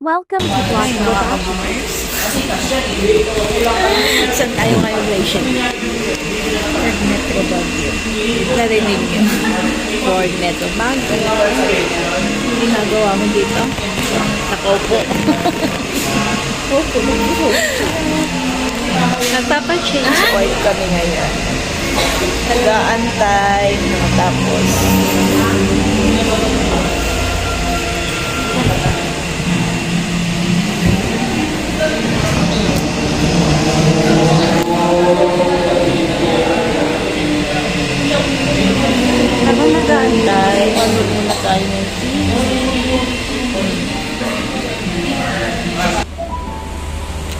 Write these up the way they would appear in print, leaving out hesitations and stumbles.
Welcome to Hi Vlog mga kabumers. Saan tayo ngayon, Rachel? Ford Metro Baguio. Narinig niyo? Ford Metro Baguio. Ginagawa mo dito? Nakaupo. Opo. Nagpapa-change oil kami ngayon. Nag-aantay. Tapos habang nag-aantay, manood muna tayo ng TV.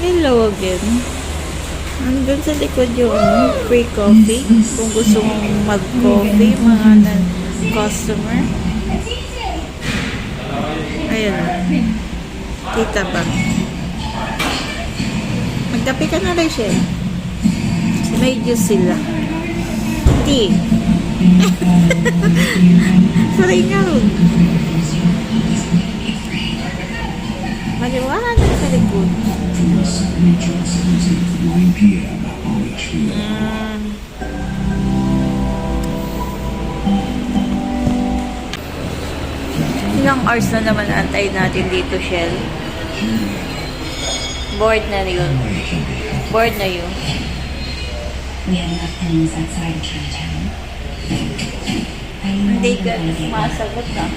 Hello again. Andun sa likod yung free coffee. Kung gusto mong mag-coffee, mga customer. Ayun. Kita ba? Magkape ka na, Rachel. May juice sila. Tea. Sorry nga. Maliwanag sa likod. Ilang hours na naman antayin natin dito, Shell? Bored na yun. Bored na yun. We have enough pennies outside of Chinatown. Hindi ka sumasagot na.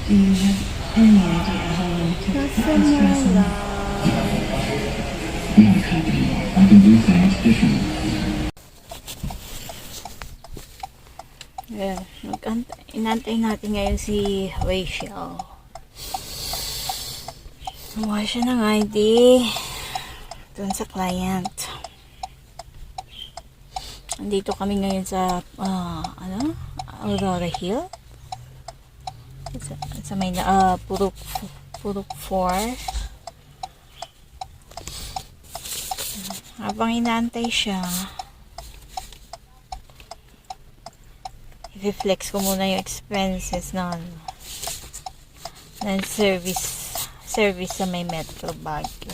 Do you have any idea how long it took to process them? Yeah, inantay natin ngayon si Rachel. Sumuha siya ng ID dun sa client. Andito kami ngayon sa Aurora Hill. Sa may Purok 4. Habang inaantay siya, i-flex ko muna yung expenses ng service sa may Metro Baguio.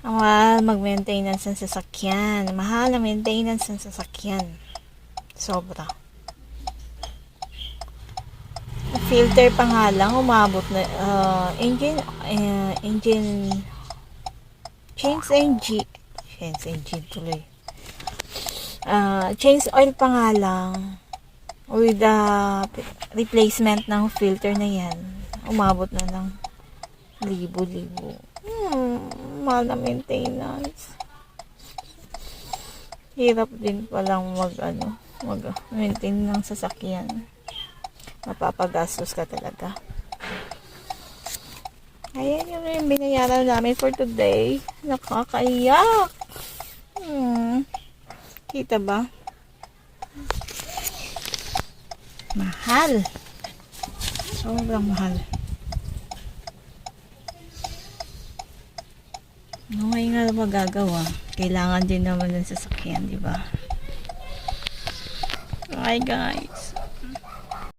Ang mahal mag-maintenance ng sasakyan. Mahal na maintenance ng sasakyan. Sobra. Filter pa nga lang, umabot na engine tuloy. Change oil pa nga lang with the replacement ng filter na yan, umabot na ng libo-libo. Mahal na maintenance. Hirap din palang mag-maintain ng sasakyan. Mapapagastos ka talaga. Ayan yung binayaran namin for today. Nakakaiyak. Kita ba? Mahal. Sobrang mahal. Ano nga magagawa? Kailangan din naman ng sasakyan, di ba? Bye guys.